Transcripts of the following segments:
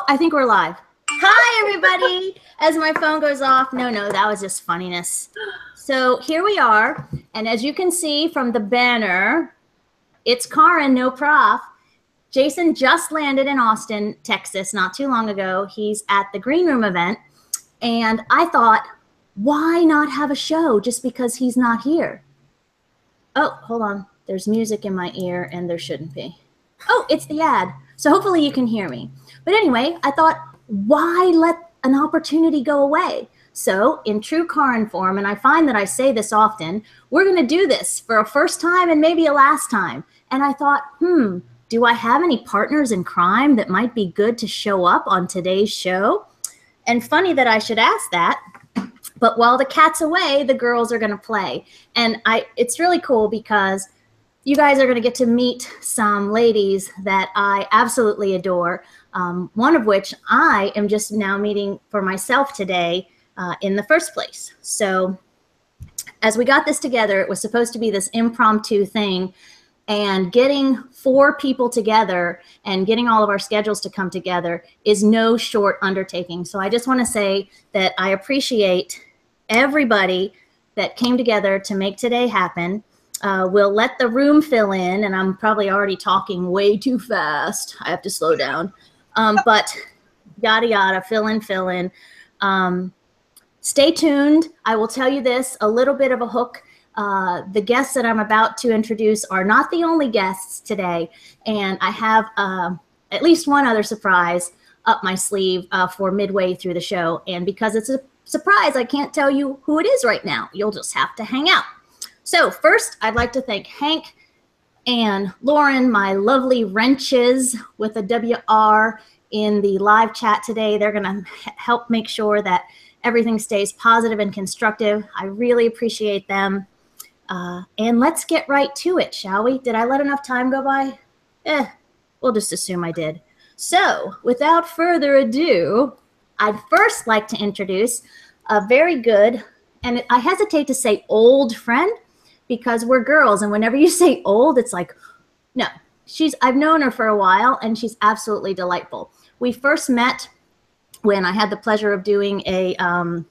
I think we're live. Hi, everybody. As my phone goes off, no, that was just funniness. So here we are. And as you can see from the banner, it's Karin, no Prof. Jason just landed in Austin, Texas, not too long ago. He's at the Green Room event. And I thought, why not have a show just because he's not here? Oh, hold on. There's music in my ear, and there shouldn't be. Oh, it's the ad. So hopefully you can hear me. But anyway, I thought, why let an opportunity go away? So in true Karin form, and I find that I say this often, we're going to do this for a first time and maybe a last time. And I thought, do I have any partners in crime that might be good to show up on today's show? And funny that I should ask that. But while the cat's away, the girls are going to play. And it's really cool because you guys are going to get to meet some ladies that I absolutely adore, one of which I am just now meeting for myself today in the first place. So as we got this together, it was supposed to be this impromptu thing, and getting 4 people together and getting all of our schedules to come together is no short undertaking. So I just want to say that I appreciate everybody that came together to make today happen. We'll let the room fill in, and I'm probably already talking way too fast. I have to slow down. But yada, yada, fill in. Stay tuned. I will tell you this, a little bit of a hook. The guests that I'm about to introduce are not the only guests today, and I have at least one other surprise up my sleeve for midway through the show. And because it's a surprise, I can't tell you who it is right now. You'll just have to hang out. So first, I'd like to thank Hank and Lauren, my lovely wrenches with a WR in the live chat today. They're going to help make sure that everything stays positive and constructive. I really appreciate them. And let's get right to it, shall we? Did I let enough time go by? We'll just assume I did. So without further ado, I'd first like to introduce a very good, and I hesitate to say old friend, because we're girls, and whenever you say old, it's like, no. I've known her for a while, and she's absolutely delightful. We first met when I had the pleasure of doing the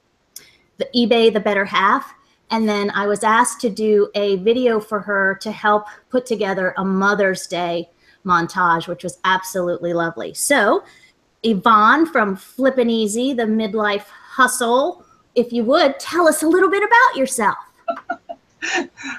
eBay The Better Half, and then I was asked to do a video for her to help put together a Mother's Day montage, which was absolutely lovely. So, Yvon from Flippin' Easy, the Midlife Hustle, if you would, tell us a little bit about yourself.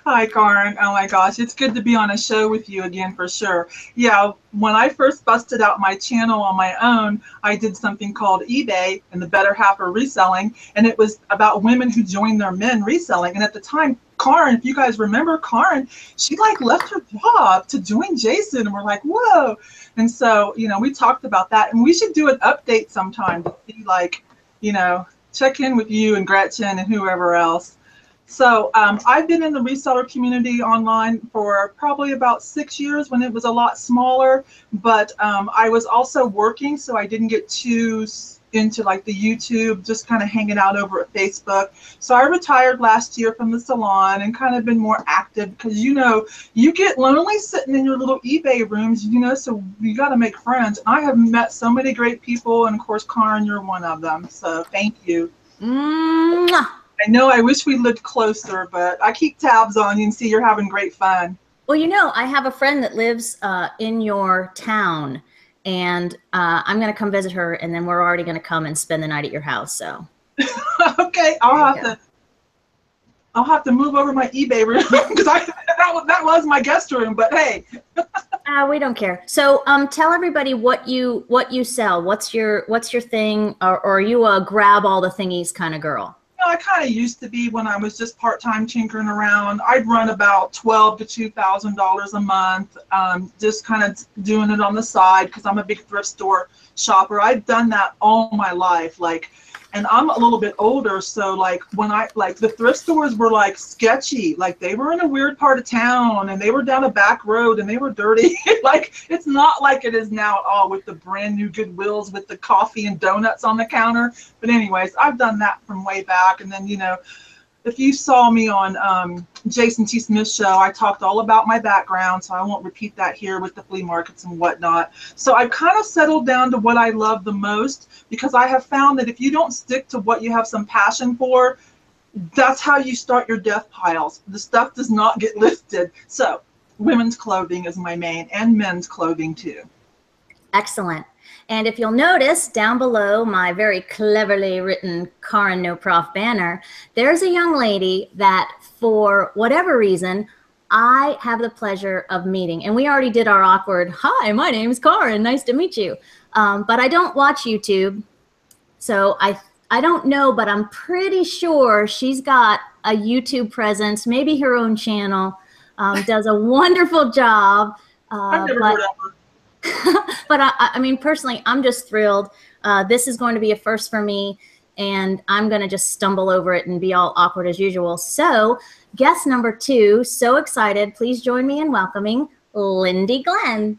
Hi, Karin. Oh my gosh, it's good to be on a show with you again for sure. Yeah, when I first busted out my channel on my own, I did something called eBay and the Better Half of Reselling, and it was about women who joined their men reselling. And at the time, Karin, if you guys remember, Karin, she like left her job to join Jason, and we're like, whoa. And so, you know, we talked about that, and we should do an update sometime to see, like, you know, check in with you and Gretchen and whoever else. So I've been in the reseller community online for probably about 6 years when it was a lot smaller, but I was also working, so I didn't get too into like the YouTube, just kind of hanging out over at Facebook. So I retired last year from the salon and kind of been more active because, you know, you get lonely sitting in your little eBay rooms, you know, so you got to make friends. I have met so many great people, and of course, Karin, you're one of them. So thank you. Mwah. I know I wish we lived closer, but I keep tabs on you and see you're having great fun. Well, you know, I have a friend that lives in your town, and I'm going to come visit her, and then we're already going to come and spend the night at your house. So, okay, I'll have to move over my eBay room because that was my guest room. But hey, we don't care. So, tell everybody what you sell. What's your thing, or are you a grab all the thingies kind of girl? I kind of used to be when I was just part-time tinkering around. I'd run about $1,200 to $2,000 a month, just kind of doing it on the side because I'm a big thrift store shopper. I've done that all my life, and I'm a little bit older, so when the thrift stores were like sketchy, like they were in a weird part of town and they were down a back road and they were dirty. Like it's not like it is now at all with the brand new Goodwills with the coffee and donuts on the counter. But anyways, I've done that from way back, and then, you know, if you saw me on Jason T. Smith's show, I talked all about my background, so I won't repeat that here with the flea markets and whatnot. So I've kind of settled down to what I love the most, because I have found that if you don't stick to what you have some passion for, that's how you start your death piles. The stuff does not get listed. So women's clothing is my main, and men's clothing too. Excellent. And if you'll notice down below my very cleverly written Karin No Prof banner, there's a young lady that for whatever reason, I have the pleasure of meeting. And we already did our awkward, hi, my name's Karin, nice to meet you. But I don't watch YouTube. So I don't know, but I'm pretty sure she's got a YouTube presence, maybe her own channel, does a wonderful job. I've never heard of her. But I mean, personally, I'm just thrilled. This is going to be a first for me, and I'm going to just stumble over it and be all awkward as usual. So guest number 2, so excited. Please join me in welcoming Lindy Glenn.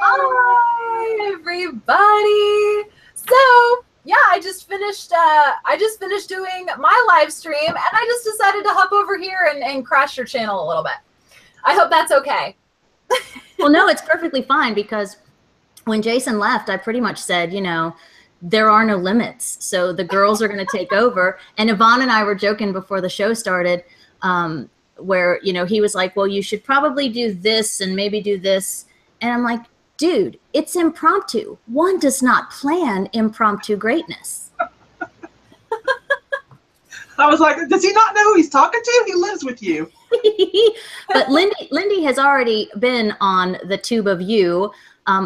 Hi, everybody. So yeah, I just finished doing my live stream, and I just decided to hop over here and crash your channel a little bit. I hope that's okay. Well, no, it's perfectly fine, because when Jason left, I pretty much said, you know, there are no limits. So the girls are going to take over. And Yvon and I were joking before the show started, where, you know, he was like, well, you should probably do this and maybe do this. And I'm like, dude, it's impromptu. One does not plan impromptu greatness. I was like, does he not know who he's talking to? He lives with you. But Lindy has already been on the tube of you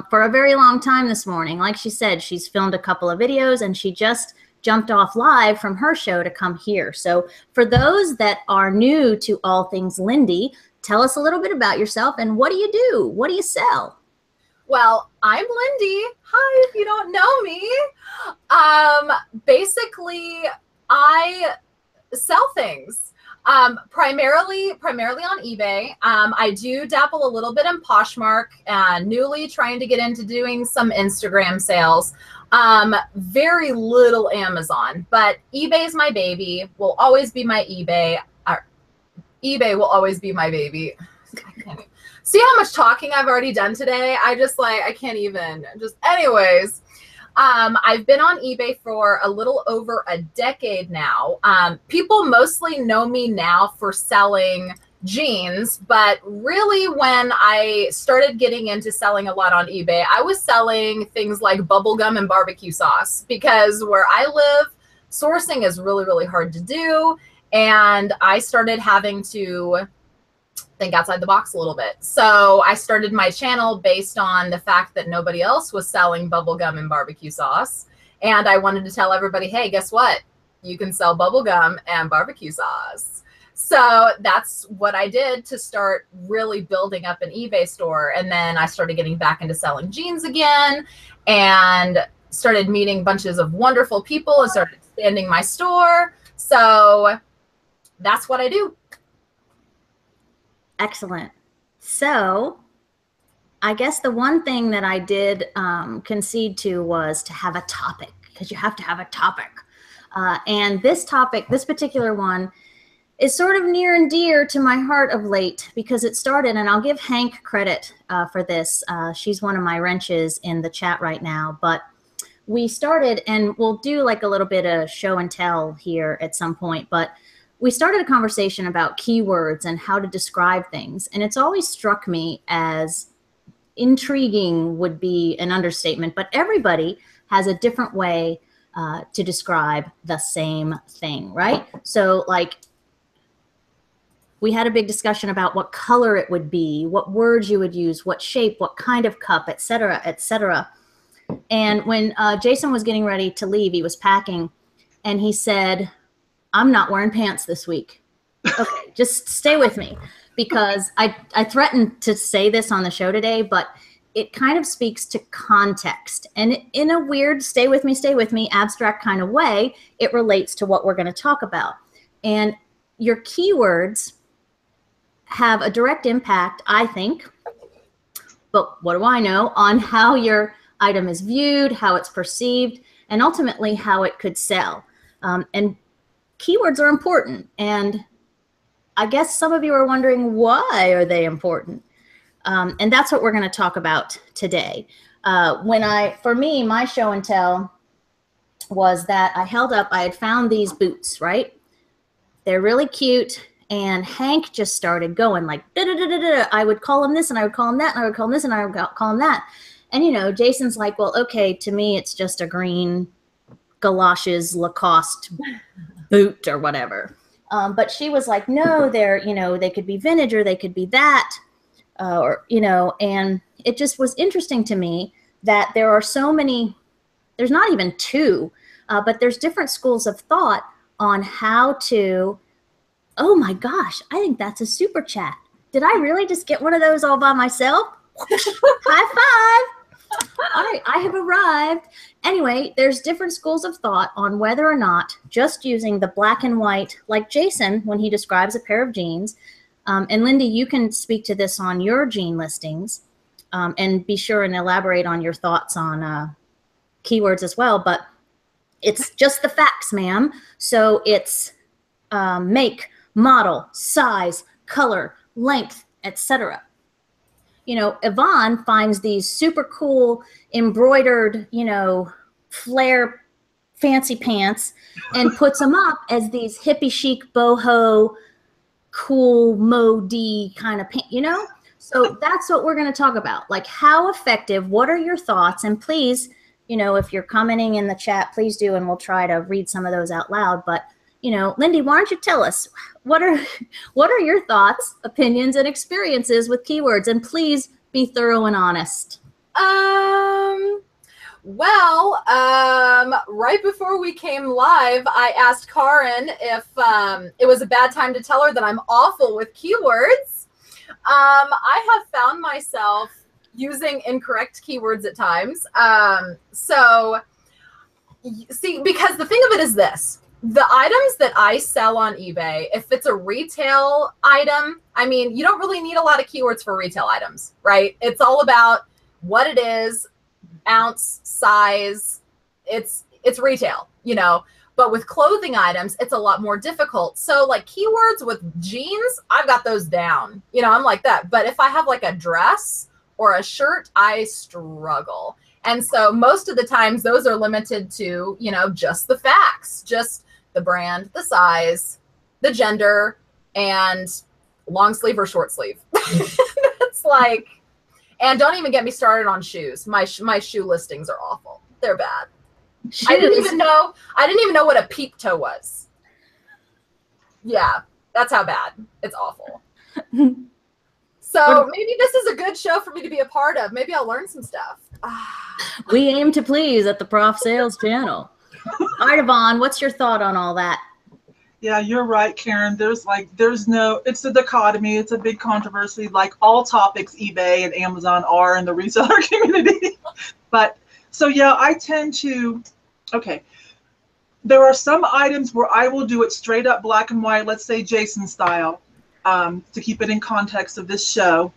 for a very long time this morning. Like she said, she's filmed a couple of videos, and she just jumped off live from her show to come here. So for those that are new to all things Lindy, tell us a little bit about yourself, and what do you do? What do you sell? Well, I'm Lindy. Hi, if you don't know me. Basically, I sell things. Primarily on eBay. I do dabble a little bit in Poshmark, newly trying to get into doing some Instagram sales. Very little Amazon, but eBay is my baby, will always be my eBay. eBay will always be my baby. I can't even. See how much talking I've already done today? I can't even. Anyways. I've been on eBay for a little over a decade now. People mostly know me now for selling jeans, but really when I started getting into selling a lot on eBay, I was selling things like bubblegum and barbecue sauce, because where I live, sourcing is really, really hard to do. And I started having to think outside the box a little bit. So I started my channel based on the fact that nobody else was selling bubblegum and barbecue sauce. And I wanted to tell everybody, hey, guess what? You can sell bubblegum and barbecue sauce. So that's what I did to start really building up an eBay store. And then I started getting back into selling jeans again, and started meeting bunches of wonderful people and started expanding my store. So that's what I do. Excellent. So I guess the one thing that I did concede to was to have a topic, because you have to have a topic. And this topic, this particular one, is sort of near and dear to my heart of late, because it started, and I'll give Hank credit for this. She's one of my wrenches in the chat right now. But we started, and we'll do like a little bit of show and tell here at some point, but we started a conversation about keywords and how to describe things. And it's always struck me as intriguing would be an understatement, but everybody has a different way to describe the same thing, right? So like, we had a big discussion about what color it would be, what words you would use, what shape, what kind of cup, et cetera, et cetera. And when Jason was getting ready to leave, he was packing, and he said, I'm not wearing pants this week. Okay, just stay with me, because I threatened to say this on the show today, but it kind of speaks to context. And in a weird stay with me, abstract kind of way, it relates to what we're going to talk about. And your keywords have a direct impact, I think, but what do I know, on how your item is viewed, how it's perceived, and ultimately how it could sell. And keywords are important. And I guess some of you are wondering, why are they important? And that's what we're going to talk about today. For me, my show and tell was that I had found these boots, right? They're really cute. And Hank just started going like, da, da, da, da, da. I would call him this and I would call him that and I would call him this and I would call him that. And, you know, Jason's like, well, okay, to me, it's just a green galoshes Lacoste boot or whatever. But she was like, no, they're, you know, they could be vintage or they could be that, or, you know, and it just was interesting to me that there are so many, there's not even two, but there's different schools of thought on how to, oh my gosh, I think that's a super chat. Did I really just get one of those all by myself? High five. All right, I have arrived. Anyway, there's different schools of thought on whether or not just using the black and white, like Jason when he describes a pair of jeans, and Lindy, you can speak to this on your jean listings, and be sure and elaborate on your thoughts on keywords as well, but it's just the facts, ma'am. So it's make, model, size, color, length, etc. You know, Yvon finds these super cool embroidered, you know, flare fancy pants and puts them up as these hippie chic boho cool modi kind of pants, you know? So that's what we're going to talk about. Like, how effective, what are your thoughts? And please, you know, if you're commenting in the chat, please do, and we'll try to read some of those out loud. But you know, Lindy, why don't you tell us what are your thoughts, opinions, and experiences with keywords? And please be thorough and honest. Well, right before we came live, I asked Karin if it was a bad time to tell her that I'm awful with keywords. I have found myself using incorrect keywords at times. So, see, because the thing of it is this. The items that I sell on eBay, if it's a retail item, I mean, you don't really need a lot of keywords for retail items, right? It's all about what it is, ounce, size. It's retail, you know. But with clothing items, it's a lot more difficult. So like keywords with jeans, I've got those down. You know, I'm like that. But if I have like a dress or a shirt, I struggle. And so most of the times those are limited to, you know, just the facts, just the brand, the size, the gender, and long sleeve or short sleeve. It's like, and don't even get me started on shoes. My shoe listings are awful. They're bad. Shoes. I didn't even know what a peep toe was. Yeah, that's how bad. It's awful. So maybe this is a good show for me to be a part of. Maybe I'll learn some stuff. We aim to please at the Prof Sales channel. All right, Yvon, what's your thought on all that? Yeah, you're right, Karen. It's a dichotomy. It's a big controversy, like all topics eBay and Amazon are in the reseller community. But so yeah, I tend to, okay. There are some items where I will do it straight up black and white, let's say Jason style, to keep it in context of this show.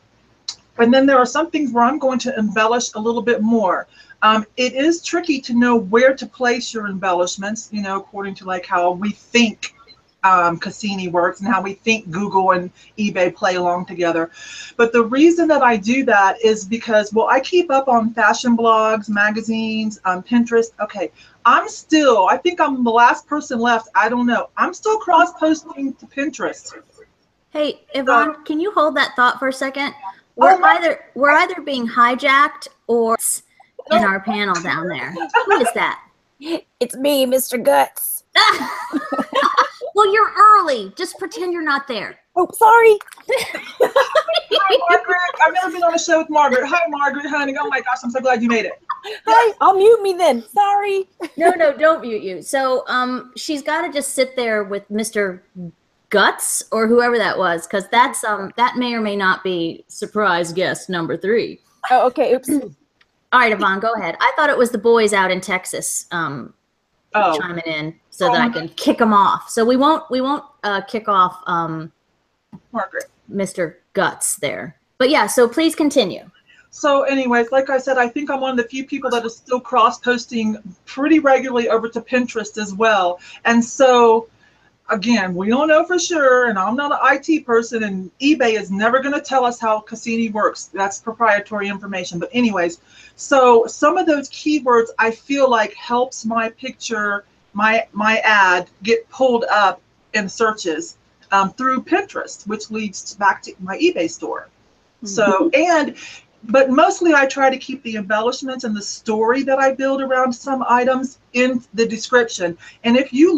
And then there are some things where I'm going to embellish a little bit more. It is tricky to know where to place your embellishments, you know, according to like how we think Cassini works and how we think Google and eBay play along together. But the reason that I do that is because, well, I keep up on fashion blogs, magazines, Pinterest. Okay, I think I'm the last person left. I don't know. I'm still cross-posting to Pinterest. Hey, Yvon, can you hold that thought for a second? We're either being hijacked or in our panel down there. Who is that? It's me, Mr. Guts. Well, you're early. Just pretend you're not there. Oh, sorry. Hi, Margaret. I've never been on a show with Margaret. Hi, Margaret, honey. Oh my gosh, I'm so glad you made it. Hi, I'll mute me then. Sorry. No, don't mute you. So she's got to just sit there with Mr. Guts or whoever that was, because that's that may or may not be surprise guest number 3. Oh, okay. Oops. All right, Yvon, go ahead. I thought it was the boys out in Texas chiming in so that I can kick them off. So we won't kick off Margaret, Mr. Guts there. But yeah, so please continue. So anyways, like I said, I think I'm one of the few people that is still cross-posting pretty regularly over to Pinterest as well. And so again, we don't know for sure, and I'm not an IT person, and eBay is never going to tell us how Cassini works. That's proprietary information. But anyways, so some of those keywords I feel like helps my picture, my ad get pulled up in searches through Pinterest, which leads back to my eBay store. So, but mostly I try to keep the embellishments and the story that I build around some items in the description. And if you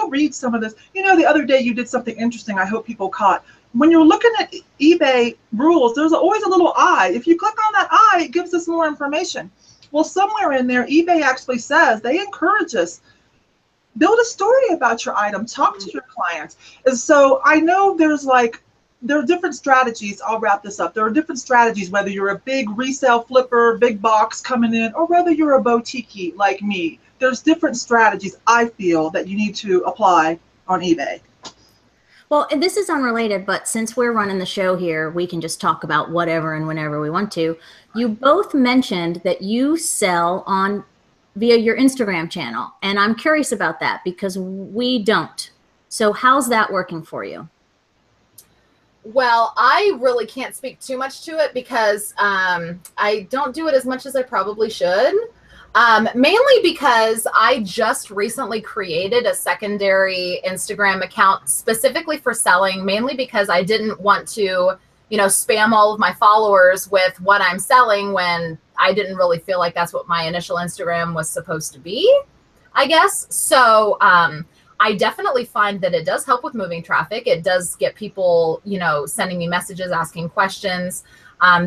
read some of this, you know, the other day you did something interesting I hope people caught. When you're looking at eBay rules, there's always a little I. If you click on that I, it gives us more information. Well, somewhere in there, eBay actually says they encourage us, build a story about your item, talk to your clients. And so I know there are different strategies. I'll wrap this up. There are different strategies, whether you're a big resale flipper, big box coming in, or whether you're a boutique like me. There's different strategies I feel that you need to apply on eBay. Well, and this is unrelated, but since we're running the show here, we can just talk about whatever and whenever we want to. You both mentioned that you sell via your Instagram channel, and I'm curious about that because we don't. So how's that working for you? Well, I really can't speak too much to it because I don't do it as much as I probably should. Mainly because I just recently created a secondary Instagram account specifically for selling, mainly because I didn't want to, you know, spam all of my followers with what I'm selling when I didn't really feel like that's what my initial Instagram was supposed to be, I guess. So, I definitely find that it does help with moving traffic. It does get people, you know, sending me messages, asking questions.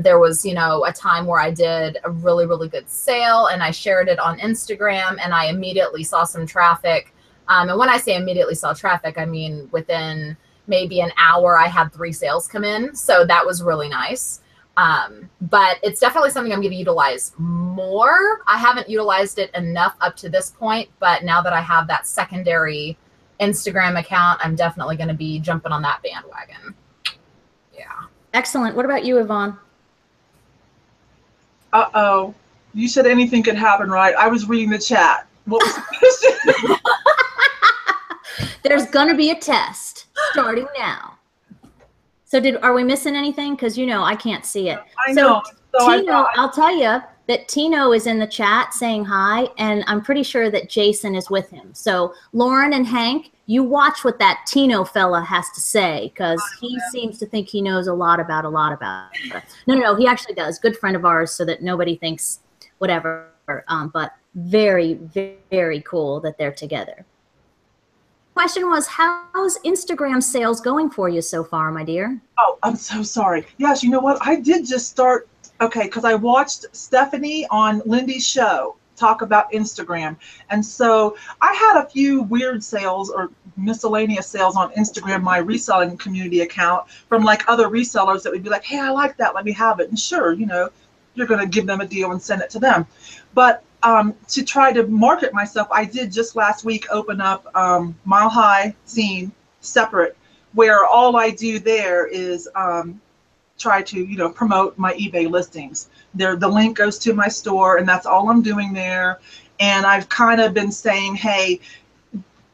There was, you know, a time where I did a really, really good sale and I shared it on Instagram and I immediately saw some traffic. And when I say immediately saw traffic, I mean within maybe an hour, I had 3 sales come in. So that was really nice. But it's definitely something I'm going to utilize more. I haven't utilized it enough up to this point, but now that I have that secondary Instagram account, I'm definitely going to be jumping on that bandwagon. Yeah. Excellent. What about you, Yvonne? Uh-oh. You said anything could happen, right? I was reading the chat. What was the question? There's going to be a test starting now. So are we missing anything? Because, you know, I can't see it. I know. So Tino, I'll tell you that Tino is in the chat saying hi, and I'm pretty sure that Jason is with him. So Lauren and Hank, you watch what that Tino fella has to say, because he seems to think he knows a lot about it. No, he actually does. Good friend of ours, so that nobody thinks whatever. But very, very, very cool that they're together. Question was, how's Instagram sales going for you so far, my dear? Oh, I'm so sorry. Yes, you know what? I did just start, okay, because I watched Stephanie on Lindy's show talk about Instagram. And so I had a few weird sales or miscellaneous sales on Instagram, my reselling community account, from like other resellers that would be like, hey, I like that, let me have it. And sure, you know, you're going to give them a deal and send it to them. But to try to market myself, I did just last week open up Mile High Scene separate, where all I do there is try to, you know, promote my eBay listings. The link goes to my store, and that's all I'm doing there. And I've kind of been saying, hey,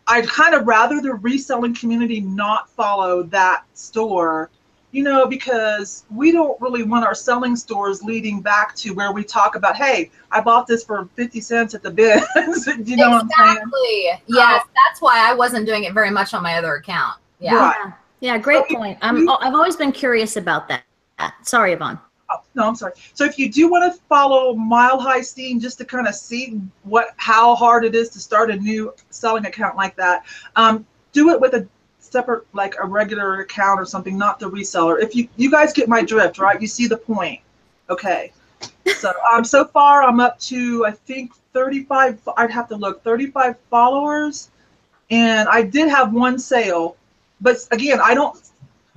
I'd kind of rather the reselling community not follow that store, you know, because we don't really want our selling stores leading back to where we talk about, hey, I bought this for 50 cents at the bin. You know what I'm saying? Yes, that's why I wasn't doing it very much on my other account. Yeah. Right. Yeah, great point. I've always been curious about that. Sorry, Yvonne. Oh, no, I'm sorry. So if you do want to follow Mile High Scene just to kind of see how hard it is to start a new selling account like that, do it with a separate, like a regular account or something, not the reseller. If you guys get my drift, right? You see the point. Okay. So so far I'm up to, I think 35, I'd have to look, 35 followers. And I did have one sale, but again,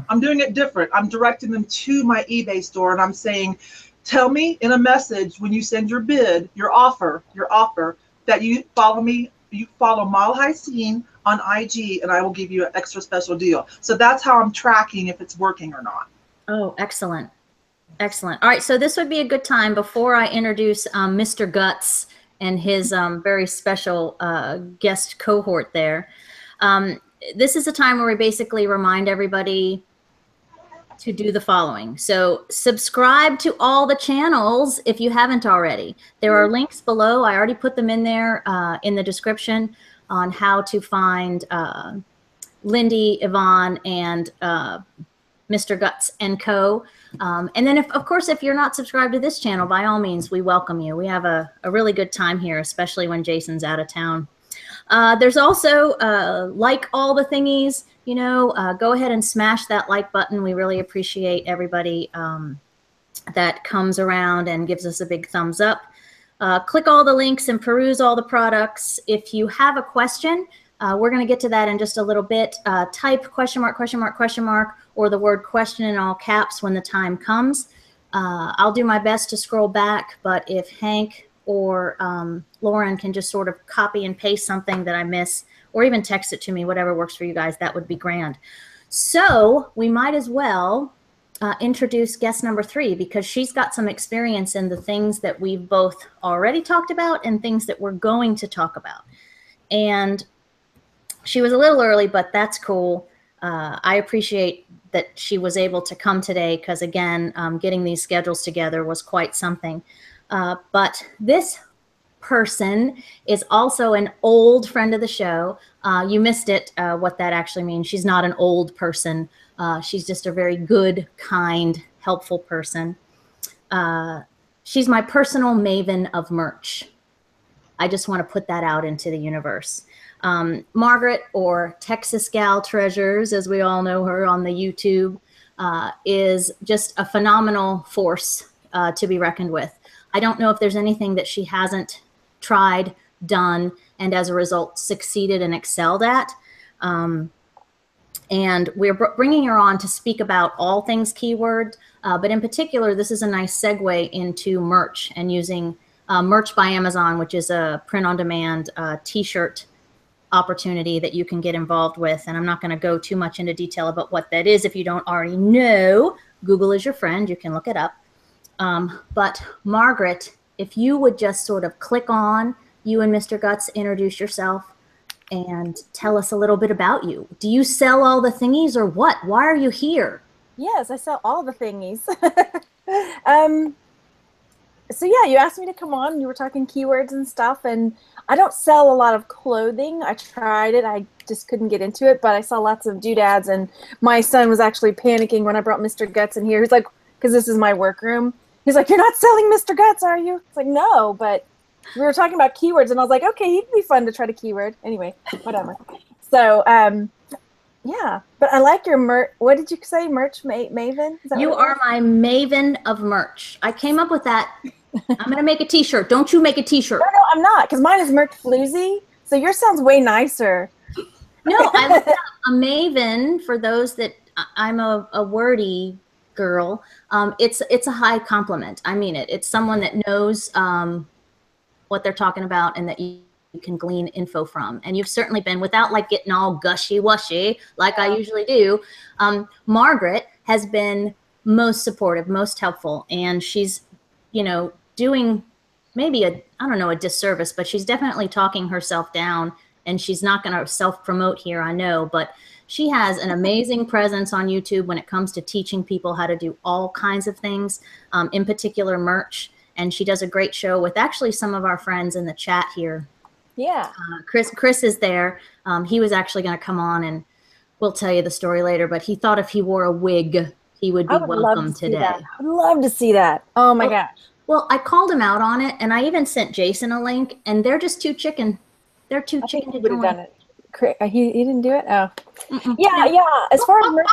I'm doing it different. I'm directing them to my eBay store, and I'm saying, tell me in a message when you send your bid, your offer, that you follow me, you follow Mile High Scene on IG, and I will give you an extra special deal. So that's how I'm tracking if it's working or not. Oh, excellent. Excellent. All right, so this would be a good time before I introduce Mr. Guts and his very special guest cohort there. this is a time where we basically remind everybody to do the following. So subscribe to all the channels if you haven't already. There are links below. I already put them in there in the description on how to find Lindy, Yvon, and Mr. Guts and Co. And then, of course, if you're not subscribed to this channel, by all means, we welcome you. We have a really good time here, especially when Jason's out of town. There's also, like all the thingies, you know, go ahead and smash that like button. We really appreciate everybody that comes around and gives us a big thumbs up. Click all the links and peruse all the products. If you have a question, we're going to get to that in just a little bit. Type question mark, question mark, question mark, or the word question in all caps when the time comes. I'll do my best to scroll back, but if Hank or Lauren can just sort of copy and paste something that I miss, or even text it to me, whatever works for you guys, that would be grand. So we might as well introduce guest number 3, because she's got some experience in the things that we've both already talked about and things that we're going to talk about. And she was a little early, but that's cool. I appreciate that she was able to come today because, again, getting these schedules together was quite something. But this person is also an old friend of the show. You missed it, what that actually means. She's not an old person. She's just a very good, kind, helpful person. She's my personal maven of merch. I just want to put that out into the universe. Margaret, or Texas Gal Treasures, as we all know her on the YouTube, is just a phenomenal force to be reckoned with. I don't know if there's anything that she hasn't tried, done, and as a result succeeded and excelled at. And we're bringing her on to speak about all things keyword, but in particular, this is a nice segue into merch and using Merch by Amazon, which is a print-on-demand t-shirt opportunity that you can get involved with. And I'm not going to go too much into detail about what that is if you don't already know. Google is your friend. You can look it up. But Margaret, if you would just sort of click on, you and Mr. Guts, introduce yourself and tell us a little bit about you. Do you sell all the thingies or what? Why are you here? Yes, I sell all the thingies. So yeah, you asked me to come on. You were talking keywords and stuff, and I don't sell a lot of clothing. I tried it. I just couldn't get into it, but I saw lots of doodads, and my son was actually panicking when I brought Mr. Guts in here. He's like, because this is my workroom. He's like, "You're not selling Mr. Guts, are you?" It's like, no, but we were talking about keywords, and I was like, okay, he'd be fun to try to keyword. Anyway, whatever. So, yeah, but I like your merch. What did you say, merch maven? Is that you are my maven of merch. I came up with that. I'm going to make a t-shirt. Don't you make a t-shirt. No, I'm not, because mine is merch floozy. So yours sounds way nicer. No, I looked up a maven. For those that I'm a wordy girl, it's a high compliment. I mean it. It's someone that knows what they're talking about and that you can glean info from. And you've certainly been, without like getting all gushy-washy like I usually do, Margaret has been most supportive, most helpful, and she's, you know, doing maybe I don't know, a disservice, but she's definitely talking herself down, and she's not going to self-promote here, I know, but she has an amazing presence on YouTube when it comes to teaching people how to do all kinds of things, in particular merch. And she does a great show with actually some of our friends in the chat here. Yeah. Chris is there. He was actually going to come on, and we'll tell you the story later, but he thought if he wore a wig, he would be welcome today. I'd love to see that. Oh my gosh. Well, I called him out on it, and I even sent Jason a link, and they're just too chicken. They're too chicken to join. Done it. He didn't do it? Oh. Yeah. As far as merch.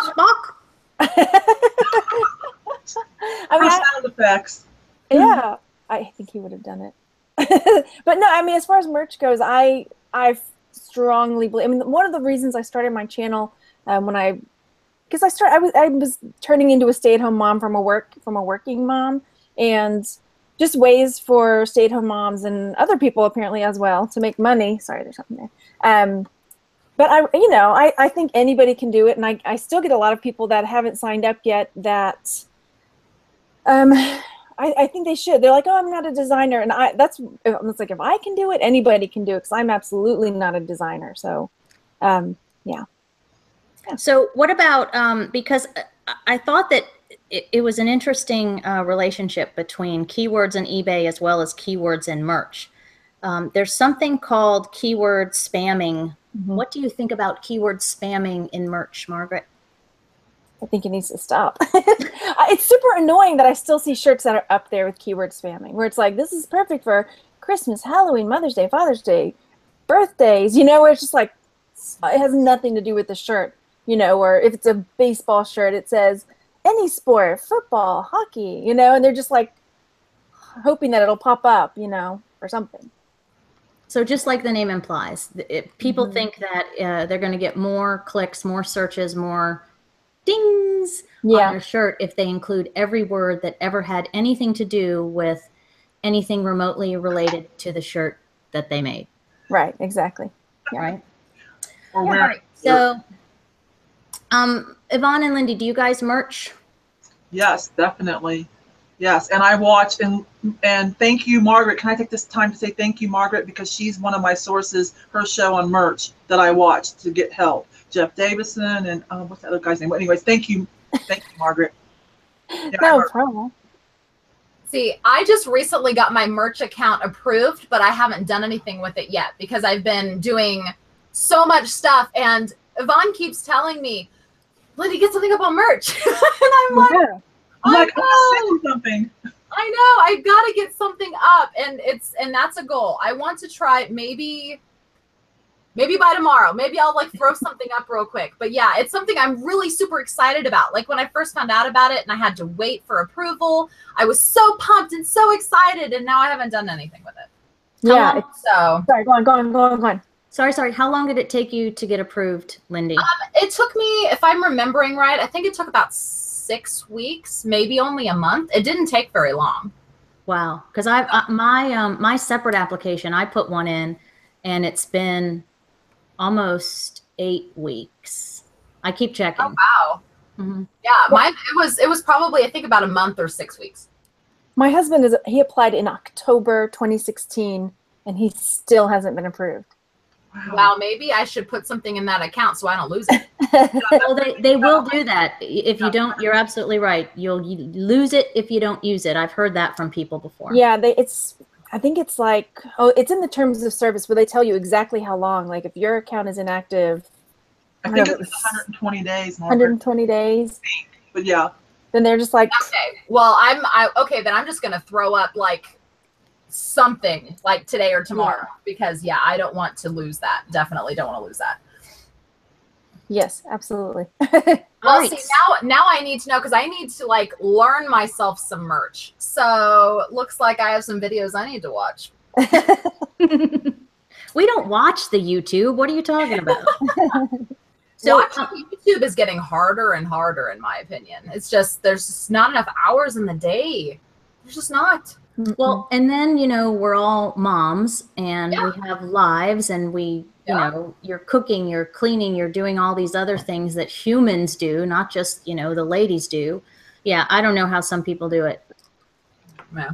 I mean, sound effects. Yeah, I think he would have done it. But no, I mean, as far as merch goes, I strongly believe. I mean, one of the reasons I started my channel I was turning into a stay-at-home mom from a working mom, and just ways for stay-at-home moms and other people apparently as well to make money. Sorry, there's something there. But I think anybody can do it, and I still get a lot of people that haven't signed up yet that I think they should. They're like, oh, I'm not a designer, and it's like, if I can do it, anybody can do it, because I'm absolutely not a designer. So, yeah. So what about, because I thought that it was an interesting relationship between keywords and eBay as well as keywords and merch. There's something called keyword spamming. What do you think about keyword spamming in merch, Margaret? I think it needs to stop. It's super annoying that I still see shirts that are up there with keyword spamming, where it's like, this is perfect for Christmas, Halloween, Mother's Day, Father's Day, birthdays, you know, where it's just like, it has nothing to do with the shirt, you know, or if it's a baseball shirt, it says any sport, football, hockey, you know, and they're just like hoping that it'll pop up, you know, or something. So just like the name implies, people think that they're going to get more clicks, more searches, more dings on their shirt if they include every word that ever had anything to do with anything remotely related to the shirt that they made. Right, exactly. Yeah. Right? Or All right. So, Yvon and Lindy, do you guys merch? Yes, definitely. Yes, and I watch, and thank you, Margaret. Can I take this time to say thank you, Margaret, because she's one of my sources, her show on merch that I watch to get help. Jeff Davison and what's that other guy's name? But anyways, thank you, Margaret. Yeah, no problem. See, I just recently got my merch account approved, but I haven't done anything with it yet because I've been doing so much stuff. And Yvon keeps telling me, Lindy, get something up on merch. And I'm like, I'm like, I'm saying something. I know, I gotta get something up, and that's a goal. I want to try maybe by tomorrow. Maybe I'll like throw something up real quick. But yeah, it's something I'm really super excited about. Like when I first found out about it and I had to wait for approval, I was so pumped and so excited, and now I haven't done anything with it. Yeah. So sorry, go on. Sorry. How long did it take you to get approved, Lindy? It took me, if I'm remembering right, I think it took about 6 weeks, maybe only a month. It didn't take very long. Wow. Because my separate application, I put one in, and it's been almost 8 weeks. I keep checking. Oh wow. Yeah, mine it was probably I think about a month or 6 weeks. My husband he applied in October 2016 and he still hasn't been approved. Wow, maybe I should put something in that account so I don't lose it. Well, they will do that. If you don't, you're absolutely right. You lose it if you don't use it. I've heard that from people before. Yeah, I think it's like, it's in the terms of service where they tell you exactly how long. Like if your account is inactive, I think it's 120 days. Margaret. 120 days. But yeah. Then they're just like, okay, well, okay, then I'm just gonna throw up like something like today or tomorrow because yeah, I don't want to lose that. Definitely don't want to lose that. Yes, absolutely. Well, see, now I need to know because I need to like learn myself some merch. So looks like I have some videos I need to watch. We don't watch the YouTube. What are you talking about? So watching YouTube is getting harder and harder, in my opinion. It's just there's just not enough hours in the day. There's just not. Well, and then, you know, we're all moms and we have lives and we, you know, you're cooking, you're cleaning, you're doing all these other things that humans do, not just, you know, the ladies do. Yeah, I don't know how some people do it. Yeah.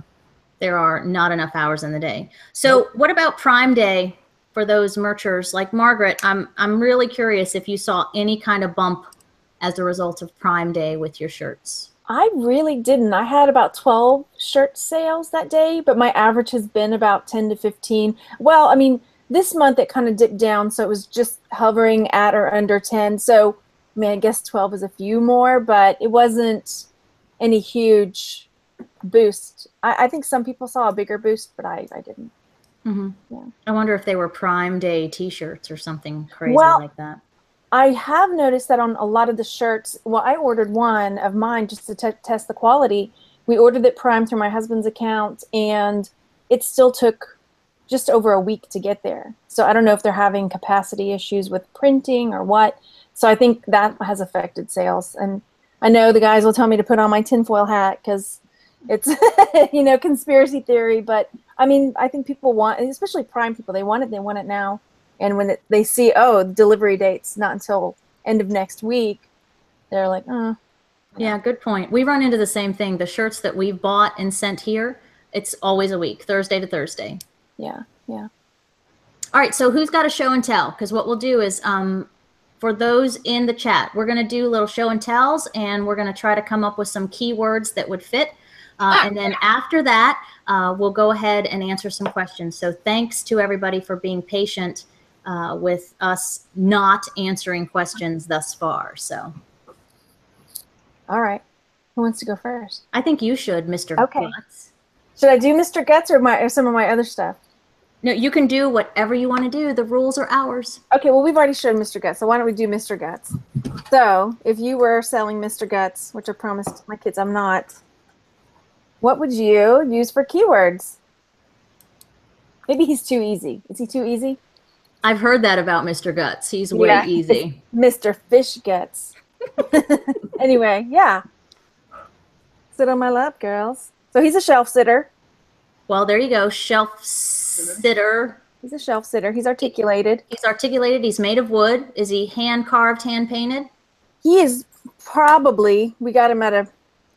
There are not enough hours in the day. So what about Prime Day for those merchers like Margaret? I'm really curious if you saw any kind of bump as a result of Prime Day with your shirts. I really didn't. I had about 12 shirt sales that day, but my average has been about 10 to 15. Well, I mean, this month it kind of dipped down, so it was just hovering at or under 10. So, I mean, I guess 12 is a few more, but it wasn't any huge boost. I think some people saw a bigger boost, but I didn't. Yeah. I wonder if they were Prime Day T-shirts or something crazy like that. I have noticed that on a lot of the shirts, well, I ordered one of mine just to test the quality. We ordered it Prime through my husband's account, and it still took just over a week to get there. So I don't know if they're having capacity issues with printing or what. So I think that has affected sales. And I know the guys will tell me to put on my tinfoil hat because it's, you know, conspiracy theory. But, I mean, I think people want, especially Prime people, they want it now. And when they see, oh, the delivery date's not until end of next week, they're like, oh. Yeah, good point. We run into the same thing. The shirts that we've bought and sent here, it's always a week, Thursday to Thursday. Yeah, yeah. All right, so who's got a show and tell? Because what we'll do is for those in the chat, we're going to do little show and tells, and we're going to try to come up with some keywords that would fit. And then after that, we'll go ahead and answer some questions. So thanks to everybody for being patient with us not answering questions thus far. So, all right. Who wants to go first? I think you should, Mr. Okay. Guts. Should I do Mr. Guts or some of my other stuff? No, you can do whatever you want to do. The rules are ours. Okay, well, we've already shown Mr. Guts, so why don't we do Mr. Guts? So, if you were selling Mr. Guts, which I promised my kids I'm not, what would you use for keywords? Maybe he's too easy. Is he too easy? I've heard that about Mr. Guts. He's way easy. Mr. Fish Guts. Anyway, yeah. Sit on my lap, girls. So he's a shelf sitter. Well, there you go. Shelf sitter. He's a shelf sitter. He's articulated. He's articulated. He's made of wood. Is he hand carved, hand painted? He is probably, we got him at a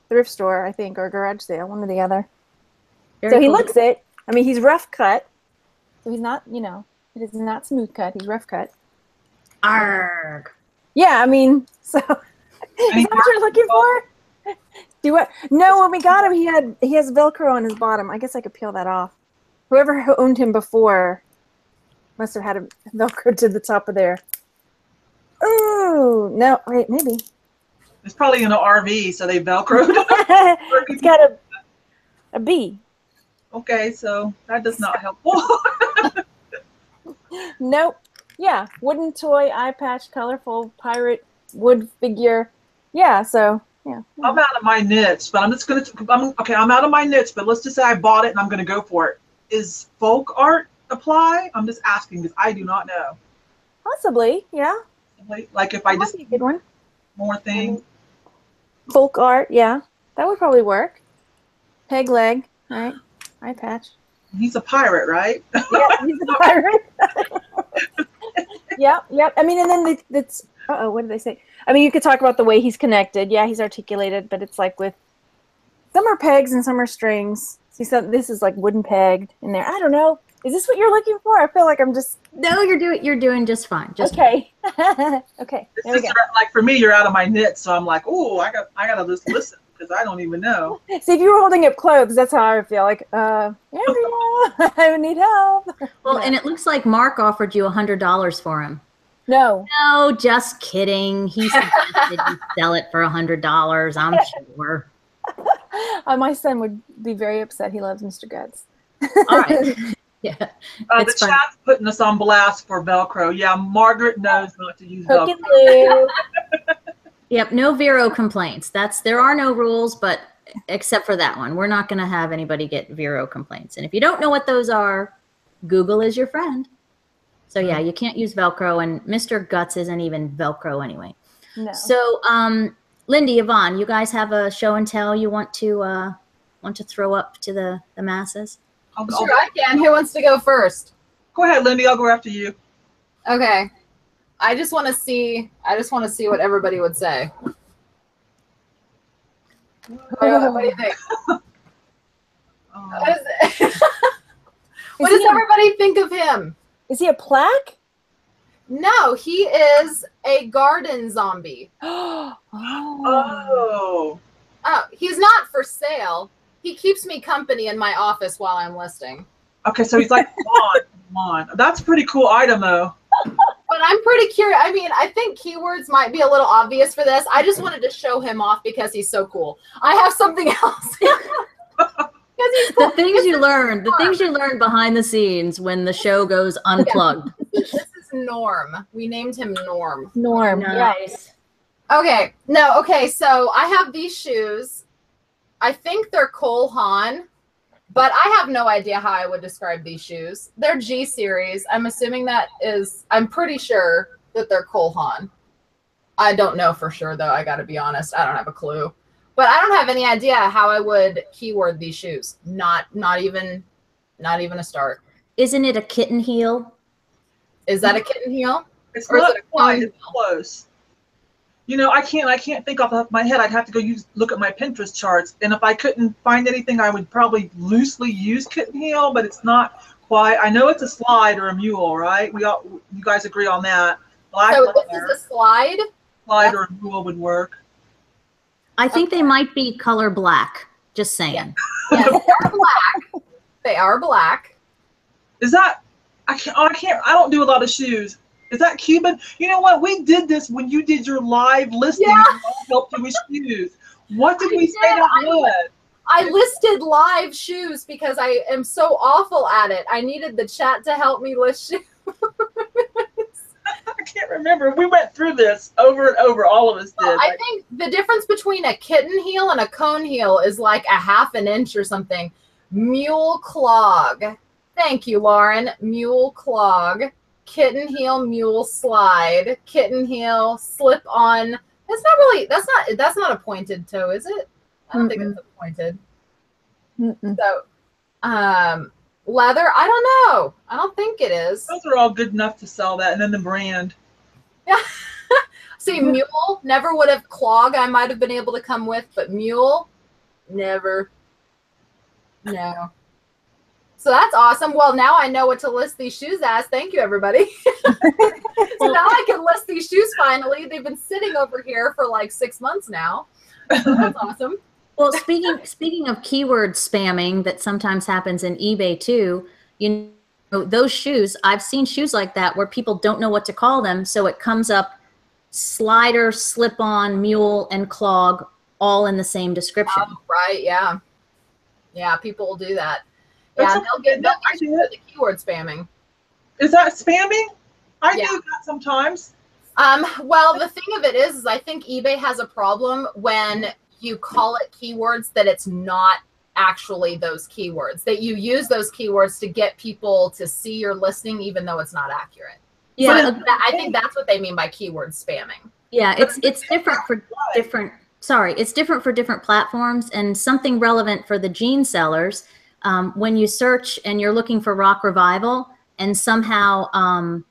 thrift store, I think, or a garage sale, one or the other. So he looks it. I mean, he's rough cut. So he's not, you know, it is not smooth cut. He's rough cut. Arrgh. Yeah, I mean, so is that what you're looking for? Do what? No, when we got him, he has Velcro on his bottom. I guess I could peel that off. Whoever owned him before must have had a Velcro to the top of there. Ooh, no, wait, maybe. It's probably in an RV, so they Velcroed. It's got a B. Okay, so that does not help. Nope. Yeah, wooden toy, eye patch, colorful pirate wood figure. Yeah, so yeah. I'm out of my niche, but I'm just gonna. I'm out of my niche, but let's just say I bought it and I'm gonna go for it. Is folk art apply? I'm just asking because I do not know. Possibly, yeah. Like if I just be a good one. More things. Folk art, yeah, that would probably work. Peg leg, right? Eye patch. He's a pirate, right? Yeah, he's a pirate. Yep, yep. I mean, and then it's. Uh-oh, what did they say? I mean, you could talk about the way he's connected. Yeah, he's articulated, but it's like with some are pegs and some are strings. See, so this is like wooden pegged in there. I don't know. Is this what you're looking for? I feel like I'm just. No, you're doing just fine. Just okay. Okay. There we go. Like for me, you're out of my niche, so I'm like, oh, I gotta just listen because I don't even know. See, if you were holding up clothes, that's how I would feel. Like, Andrea, I need help. Well, and it looks like Mark offered you $100 for him. No. No, just kidding. He suggested you sell it for $100. I'm sure. My son would be very upset. He loves Mr. Guts. All right. Yeah. The chat's putting us on blast for Velcro. Yeah, Margaret knows not to use Velcro. Yep, no Vero complaints. There are no rules, but except for that one. We're not going to have anybody get Vero complaints. And if you don't know what those are, Google is your friend. So yeah, you can't use Velcro, and Mr. Guts isn't even Velcro anyway. No. So, Lindy, Yvon, you guys have a show and tell you want to throw up to the masses? Sure, I can. Who wants to go first? Go ahead, Lindy. I'll go after you. Okay. I just want to see what everybody would say. What do you think? What does everybody think of him? Is he a plaque? No, he is a garden zombie. Oh. Oh, he's not for sale. He keeps me company in my office while I'm listing. Okay, so he's like lawn. That's a pretty cool item, though. But I'm pretty curious. I mean, I think keywords might be a little obvious for this. I just wanted to show him off because he's so cool. I have something else. The things you learn behind the scenes when the show goes unplugged. Yeah. This is Norm. We named him Norm. Norm. Nice. Okay. No. Okay. So I have these shoes. I think they're Cole Haan, but I have no idea how I would describe these shoes. They're G series. I'm assuming I'm pretty sure that they're Cole Haan. I don't know for sure though. I got to be honest. I don't have a clue. But I don't have any idea how I would keyword these shoes. Not even a start. Isn't it a kitten heel? Is that a kitten heel? It's not quite. It's close. You know, I can't think off the top of my head. I'd have to go look at my Pinterest charts, and if I couldn't find anything, I would probably loosely use kitten heel, but it's not quite. I know it's a slide or a mule, right? You guys agree on that. Black So this leather. is a slide. Slide or mule would work. I think they might be color black. Just saying. Yes, they are black. They are black. Is that, I don't do a lot of shoes. Is that Cuban? You know what? We did this when you did your live listing. Yeah. I helped you with shoes. What did we say that was? I listed live shoes because I am so awful at it. I needed the chat to help me list shoes. I can't remember. We went through this over and over. All of us did. Well, I think the difference between a kitten heel and a cone heel is like a half an inch or something. Mule clog. Thank you, Lauren. Mule clog. Kitten heel, mule slide. Kitten heel, slip on. That's not really, that's not a pointed toe, is it? I don't think it's a pointed. So, leather, I don't know. I don't think it is. Those are all good enough to sell that. And then the brand. Yeah. See, mule, never would have. Clog I might have been able to come with, but mule, never. No. So that's awesome. Well, now I know what to list these shoes as. Thank you, everybody. So now I can list these shoes finally. They've been sitting over here for like 6 months now. So that's awesome. Well, speaking of keyword spamming that sometimes happens in eBay too, you know, those shoes, I've seen shoes like that where people don't know what to call them. So it comes up slider, slip-on, mule, and clog all in the same description. Right, yeah. Yeah, people will do that. That's Yeah, they'll get you for the keyword spamming. Is that spamming? I Yeah. do that sometimes. Well, the thing of it is I think eBay has a problem when you call it keywords that it's not actually those keywords, that you use those keywords to get people to see your listing even though it's not accurate. Yeah, So I think that's what they mean by keyword spamming. yeah, it's different for different. Sorry, it's different for different platforms, and something relevant for the jean sellers. When you search and you're looking for rock revival, and somehow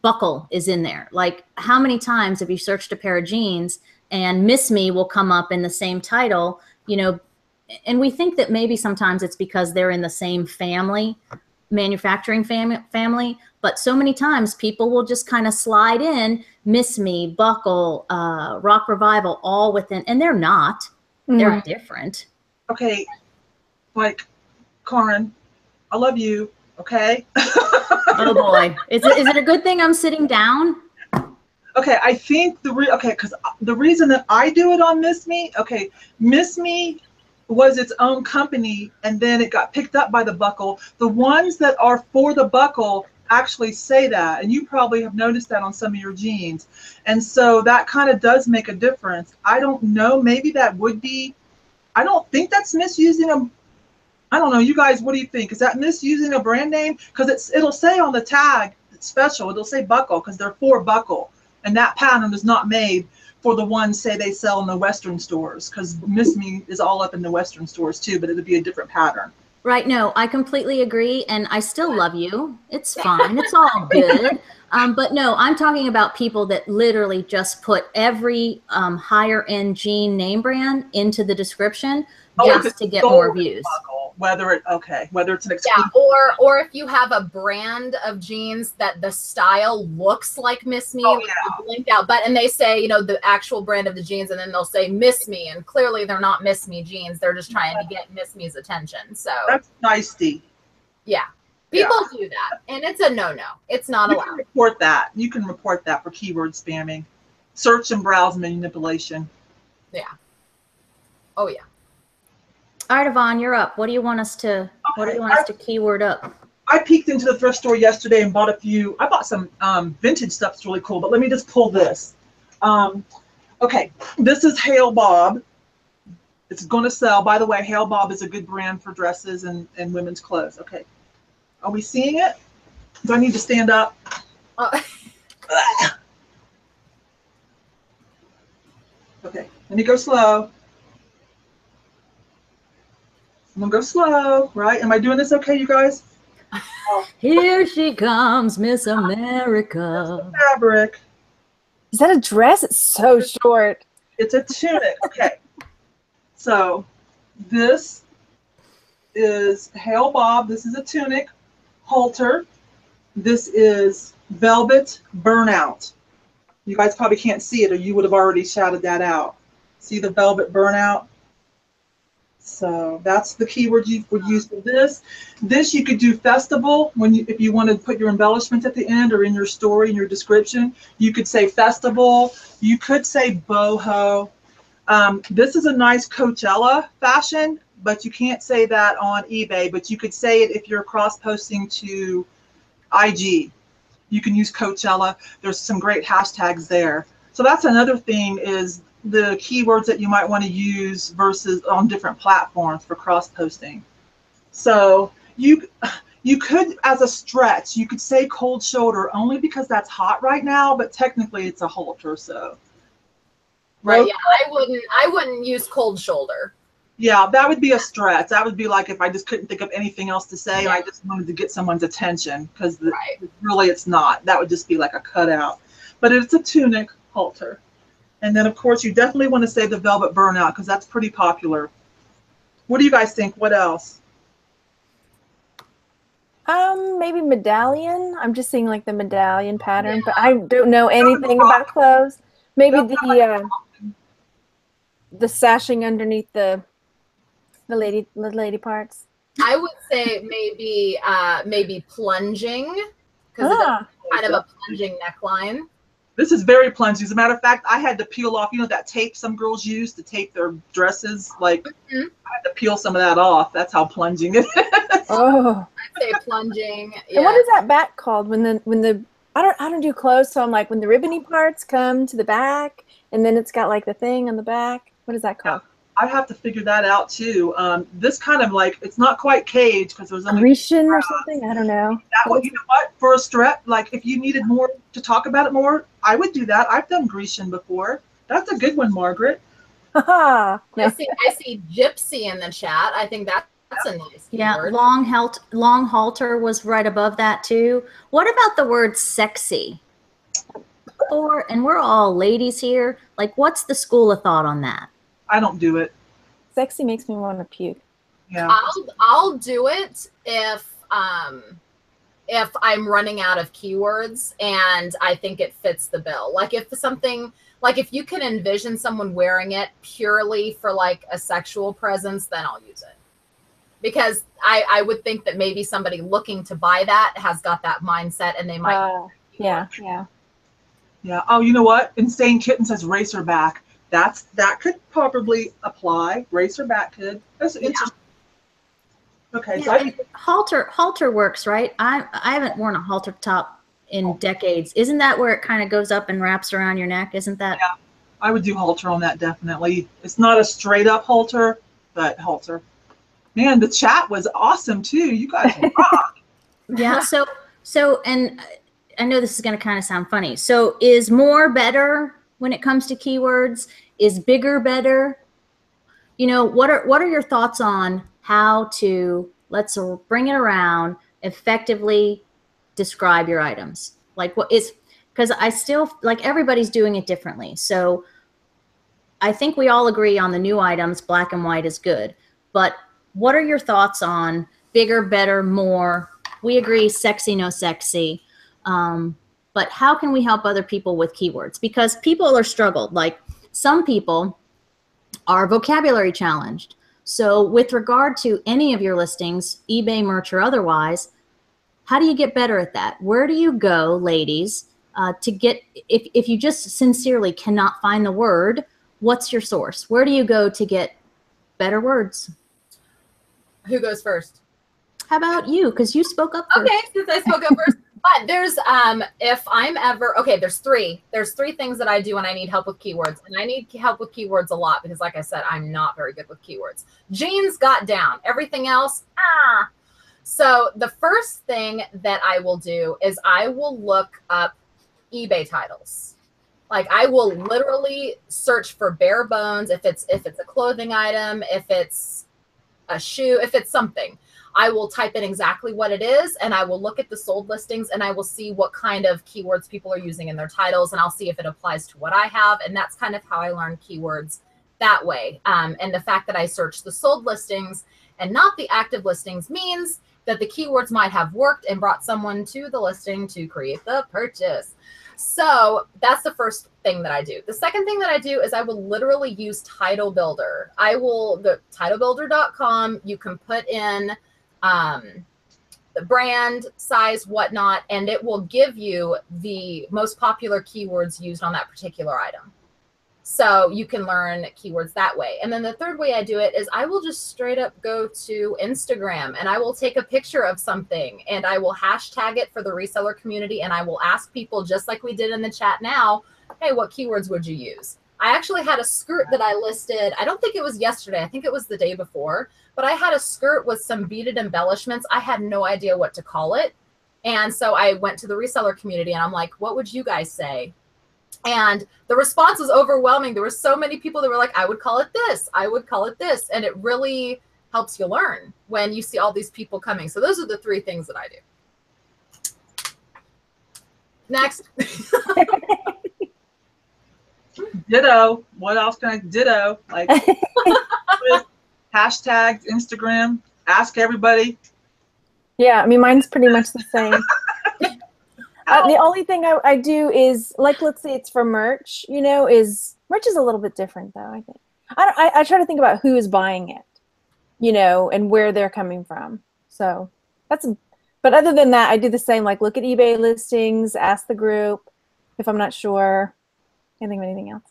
buckle is in there. Like, how many times have you searched a pair of jeans and Miss Me will come up in the same title, you know, and we think that maybe sometimes it's because they're in the same family, manufacturing family, but so many times people will just kind of slide in Miss Me, buckle, rock revival, all within, and they're not. They're different. Okay, like, Karin, I love you, okay? Oh boy. Is it a good thing I'm sitting down? Okay, I think because the reason that I do it on Miss Me, okay, Miss Me was its own company and then it got picked up by the buckle. The ones that are for the buckle actually say that, and you probably have noticed that on some of your jeans. And so that kind of does make a difference. I don't know, maybe that would be, I don't think that's misusing a, I don't know, you guys, what do you think? Is that misusing a brand name? Because it'll say on the tag, it's special, it'll say buckle because they're for buckle. And that pattern is not made for the ones, say, they sell in the Western stores, because Miss Me is all up in the Western stores too, but it would be a different pattern. Right. No, I completely agree. And I still love you. It's fine. It's all good. But no, I'm talking about people that literally just put every higher end jean name brand into the description just to get more views. Buckle, whether it's an Yeah, or if you have a brand of jeans that the style looks like Miss Me, like blinked out, but and they say, you know, the actual brand of the jeans, and then they'll say Miss Me, and clearly they're not Miss Me jeans. They're just trying to get Miss Me's attention. So that's nicey. Yeah. People do that, and it's a no-no. It's not allowed. Can report that. You can report that for keyword spamming, search and browse manipulation. Yeah. Oh yeah. All right, Yvon, you're up. What do you want us to? What do you want us to keyword up? I peeked into the thrift store yesterday and bought a few. I bought some vintage stuff. It's really cool. But let me just pull this. Okay, this is Hail Bob. It's going to sell. By the way, Hail Bob is a good brand for dresses and women's clothes. Okay. Are we seeing it? Do I need to stand up? Okay, let me go slow. I'm gonna go slow, right? Am I doing this okay, you guys? Here she comes, Miss America. Fabric. Is that a dress? It's so short. It's a tunic. Okay. So this is Hail Bob. This is a tunic halter. This is velvet burnout. You guys probably can't see it, or you would have already shouted that out. See the velvet burnout? So that's the keyword you would use for this. This you could do festival if you want to put your embellishments at the end or in your story, in your description. You could say festival. You could say boho. This is a nice Coachella fashion, but you can't say that on eBay. But you could say it if you're cross-posting to IG. You can use Coachella. There's some great hashtags there. So that's another thing, is the keywords that you might want to use versus on different platforms for cross-posting. So you could, as a stretch, you could say cold shoulder only because that's hot right now, but technically it's a halter. So right, yeah, I wouldn't use cold shoulder. Yeah, that would be a stretch. That would be like if I just couldn't think of anything else to say, and I just wanted to get someone's attention, because really it's not. That would just be like a cutout. But it's a tunic halter. And then, of course, you definitely want to say the velvet burnout, because that's pretty popular. What do you guys think? What else? Maybe medallion. I'm just seeing like the medallion pattern, but I don't know anything about clothes. Maybe the sashing underneath the lady parts. I would say maybe plunging, because it's kind of a plunging neckline. This is very plungy. As a matter of fact, I had to peel off, that tape some girls use to tape their dresses. Like, I had to peel some of that off. That's how plunging it is. Oh, I'd say plunging. Yeah. And what is that back called? When the I don't do clothes, so I'm like, when the ribbony parts come to the back, and then it's got like the thing on the back. What is that called? I have to figure that out too. This kind of like, it's not quite cage, because there's only Grecian or something. I don't know. That one, you know what? For a strep, like if you needed more to talk about it more, I would do that. I've done Grecian before. That's a good one, Margaret. I see gypsy in the chat. I think that's a nice keyword. Yeah, long halter was right above that too. What about the word sexy? And we're all ladies here. Like, what's the school of thought on that? I don't do it. Sexy makes me want to puke. Yeah. I'll do it if I'm running out of keywords and I think it fits the bill. Like if you can envision someone wearing it purely for like a sexual presence, then I'll use it. Because I would think that maybe somebody looking to buy that has got that mindset, and they might. Yeah. Oh, you know what? Insane Kitten says racerback. That could probably apply. Racerback could. That's interesting. Okay, yeah, so halter works, right? I haven't worn a halter top in decades. Isn't that where it kind of goes up and wraps around your neck? Isn't that? Yeah, I would do halter on that, definitely. It's not a straight up halter, but halter. Man, the chat was awesome too. You guys rock. Yeah. So, and I know this is going to kind of sound funny. So, is more better when it comes to keywords? Is bigger better? What are your thoughts on how to, let's bring it around, effectively describe your items? Like, what is, because I still, like, everybody's doing it differently. So I think we all agree on the new items, black and white is good. But what are your thoughts on bigger, better, more? We agree, sexy, no sexy. But how can we help other people with keywords? Because people are struggled. Like, some people are vocabulary challenged. So with regard to any of your listings, eBay, merch, or otherwise, how do you get better at that? Where do you go, ladies, to get, if you just sincerely cannot find the word, what's your source? Where do you go to get better words? Who goes first? How about you? Because you spoke up first. Okay, since I spoke up first. But there's, if I'm ever, okay, there's three things that I do when I need help with keywords. And I need help with keywords a lot because, like I said, I'm not very good with keywords. Jeans got down. Everything else, So the first thing that I will do is I will look up eBay titles. Like, I will literally search for bare bones. If it's a clothing item, if it's a shoe, if it's something, I will type in exactly what it is, and I will look at the sold listings, and I will see what kind of keywords people are using in their titles, and I'll see if it applies to what I have. And that's kind of how I learn keywords that way. And the fact that I search the sold listings and not the active listings means that the keywords might have worked and brought someone to the listing to create the purchase. So that's the first thing that I do. The second thing that I do is I will literally use Title Builder. The titlebuilder.com, you can put in the brand, size, whatnot, and it will give you the most popular keywords used on that particular item. So you can learn keywords that way. And then the third way I do it is I will just straight up go to Instagram and I will take a picture of something and I will hashtag it for the reseller community. And I will ask people, just like we did in the chat now, hey, what keywords would you use? I actually had a skirt that I listed. I don't think it was yesterday. I think it was the day before. But I had a skirt with some beaded embellishments. I had no idea what to call it. And so I went to the reseller community and I'm like, what would you guys say? And the response was overwhelming. There were so many people that were like, I would call it this. I would call it this. And it really helps you learn when you see all these people coming. So those are the three things that I do. Next. Ditto. What else can I ditto? Like hashtags, Instagram, ask everybody. Yeah, I mean, mine's pretty much the same. The only thing I do is, like, let's say it's for merch, you know, merch is a little bit different, though, I think. I try to think about who is buying it, you know, and where they're coming from. So but other than that, I do the same, like, look at eBay listings, ask the group if I'm not sure. Can't think of anything else.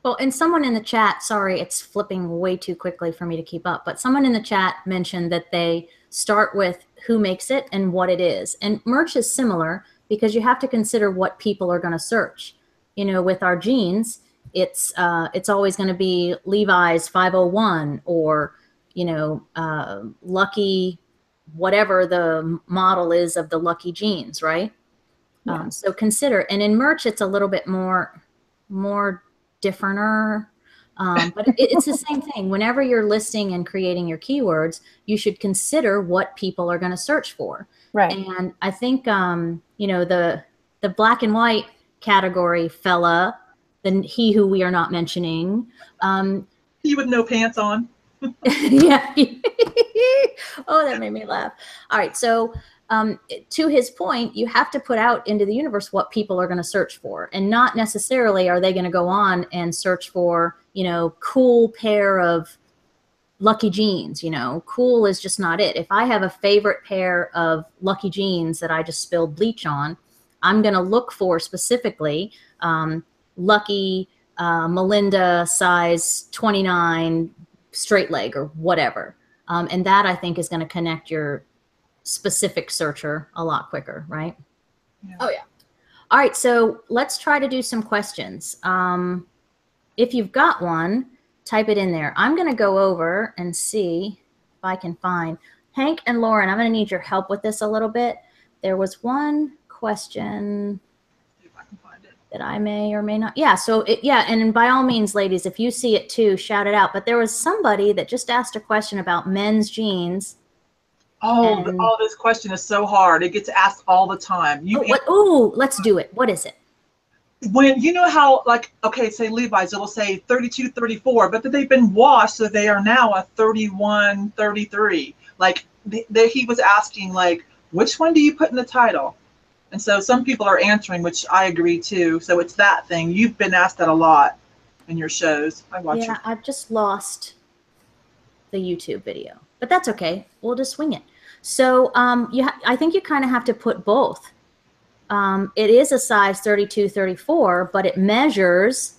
Well, and someone in the chat, sorry, it's flipping way too quickly for me to keep up, but someone in the chat mentioned that they start with who makes it and what it is. And merch is similar because you have to consider what people are going to search. You know, with our jeans, it's always going to be Levi's 501 or, you know, Lucky, whatever the model is of the Lucky jeans, right? Yeah. So consider, and in merch, it's a little bit more differenter, but it's the same thing. Whenever you're listing and creating your keywords, you should consider what people are going to search for. Right. And I think, you know, the black and white category fella, he who we are not mentioning. He with no pants on. Yeah. Oh, that made me laugh. All right. So to his point, you have to put out into the universe what people are going to search for, and not necessarily are they going to go on and search for, you know, cool pair of Lucky jeans. You know, cool is just not it. If I have a favorite pair of Lucky jeans that I just spilled bleach on, I'm going to look for specifically Lucky Melinda size 29 straight leg or whatever. And that, I think, is going to connect your specific searcher a lot quicker, right? Yeah. Oh, yeah. All right, so let's try to do some questions. If you've got one, type it in there. I'm going to go over and see if I can find. Hank and Lauren, I'm going to need your help with this a little bit. There was one question that I may or may not. Yeah, so yeah, and by all means, ladies, if you see it too, shout it out. But there was somebody that just asked a question about men's jeans. Oh, this question is so hard. It gets asked all the time. Let's do it. What is it? When you know how, like, okay, say Levi's, it'll say 32, 34, but they've been washed, so they are now a 31, 33. Like, he was asking, like, which one do you put in the title? And so some people are answering, which I agree too. So it's that thing. You've been asked that a lot in your shows. Yeah, I've just lost the YouTube video, but that's okay. We'll just swing it. So I think you kind of have to put both. It is a size 32, 34, but it measures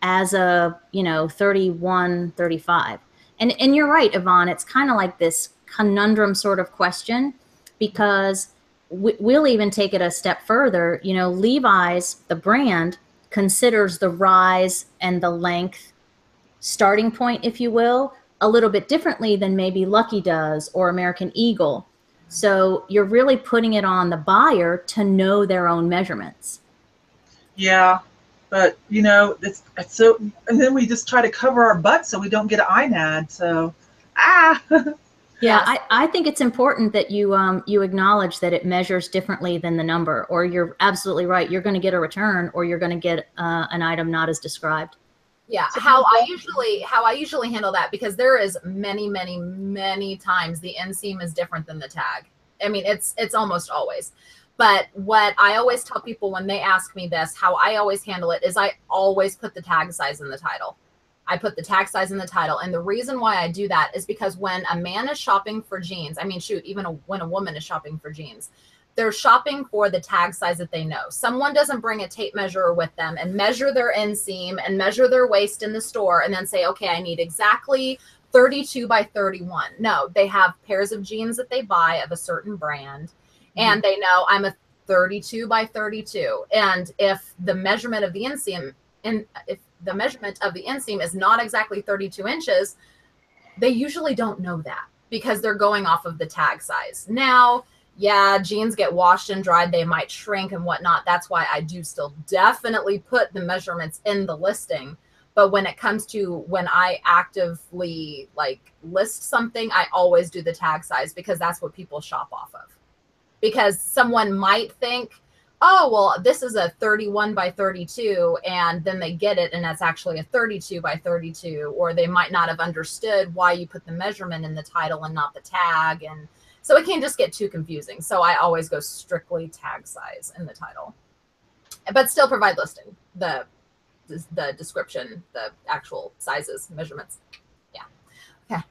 as a, you know, 31, 35. And you're right, Yvon, it's kind of like this conundrum sort of question, because we'll even take it a step further. You know, Levi's, the brand, considers the rise and the length starting point, if you will, a little bit differently than maybe Lucky does or American Eagle. So you're really putting it on the buyer to know their own measurements. Yeah, but you know, it's so, and then we just try to cover our butts so we don't get an INAD. So, Yeah, I think it's important that you you acknowledge that it measures differently than the number, or you're absolutely right. You're going to get a return, or you're going to get an item not as described. Yeah, how I usually handle that, because there is many times the inseam is different than the tag. I mean, it's almost always. But what I always tell people when they ask me this, how I always handle it is I always put the tag size in the title. I put the tag size in the title. And the reason why I do that is because when a man is shopping for jeans, I mean, shoot, even when a woman is shopping for jeans, they're shopping for the tag size that they know. Someone doesn't bring a tape measure with them and measure their inseam and measure their waist in the store and then say, okay, I need exactly 32 by 31. No, they have pairs of jeans that they buy of a certain brand, and they know I'm a 32 by 32. And if the measurement of the inseam, if the measurement of the inseam is not exactly 32 inches, they usually don't know that because they're going off of the tag size. Now, yeah, jeans get washed and dried. They might shrink and whatnot. That's why I do still definitely put the measurements in the listing. But when it comes to when I actively like list something, I always do the tag size because that's what people shop off of. Because someone might think, oh, well, this is a 31 by 32, and then they get it and that's actually a 32 by 32, or they might not have understood why you put the measurement in the title and not the tag. And so it can just get too confusing. So I always go strictly tag size in the title, but still provide listing, the description, the actual sizes, measurements. Yeah. Okay.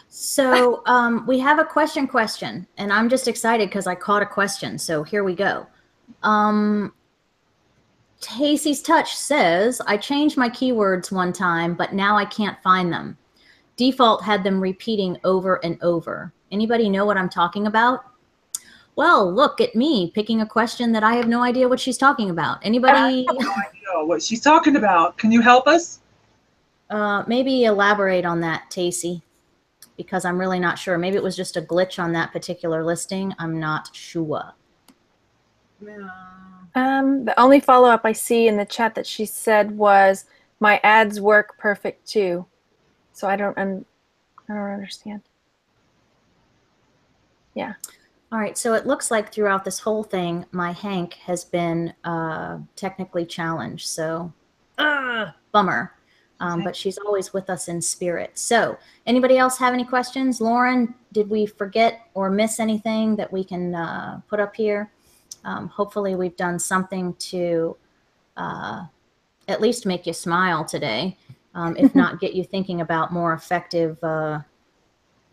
So we have a question, and I'm just excited because I caught a question. So here we go. Tacy's Touch says, I changed my keywords one time, but now I can't find them. Default had them repeating over and over. Anybody know what I'm talking about? Well, look at me picking a question that I have no idea what she's talking about. Anybody? I have no idea what she's talking about. Can you help us? Maybe elaborate on that, Tacy, because I'm really not sure. Maybe it was just a glitch on that particular listing. I'm not sure. The only follow-up I see in the chat that she said was, my ads work perfect too. So I don't understand. Yeah. All right, so it looks like throughout this whole thing, my Hank has been technically challenged, so bummer. But she's always with us in spirit. So anybody else have any questions? Lauren, did we forget or miss anything that we can put up here? Hopefully we've done something to at least make you smile today, if not get you thinking about more effective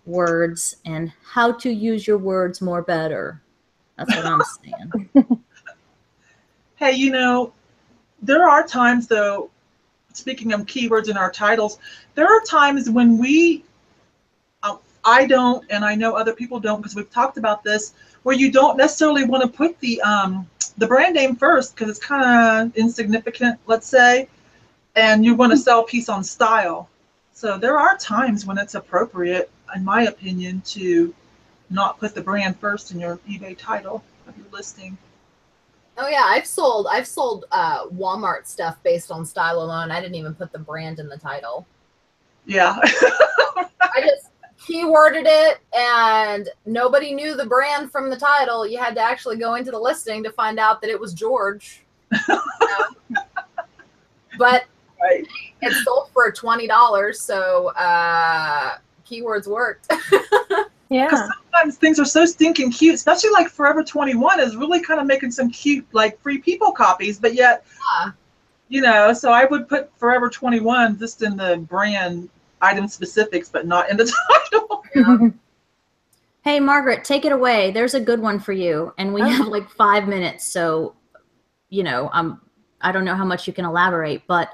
words and how to use your words more better. That's what I'm saying. Hey, you know, there are times though, speaking of keywords in our titles, there are times when I don't, and I know other people don't because we've talked about this, where you don't necessarily want to put the brand name first because it's kind of insignificant, let's say, and you want to sell a piece on style. So there are times when it's appropriate, in my opinion, to not put the brand first in your eBay title of your listing. Oh yeah, I've sold Walmart stuff based on style alone. I didn't even put the brand in the title. Yeah. I just keyworded it and nobody knew the brand from the title. You had to actually go into the listing to find out that it was George. But right. It sold for $20, so keywords worked. Yeah. Because sometimes things are so stinking cute, especially like Forever 21 is really kind of making some cute, like, Free People copies, but yet, you know, so I would put Forever 21 just in the brand item specifics, but not in the title. Yeah. Hey, Margaret, take it away. There's a good one for you. And we have like 5 minutes, so, you know, I don't know how much you can elaborate, but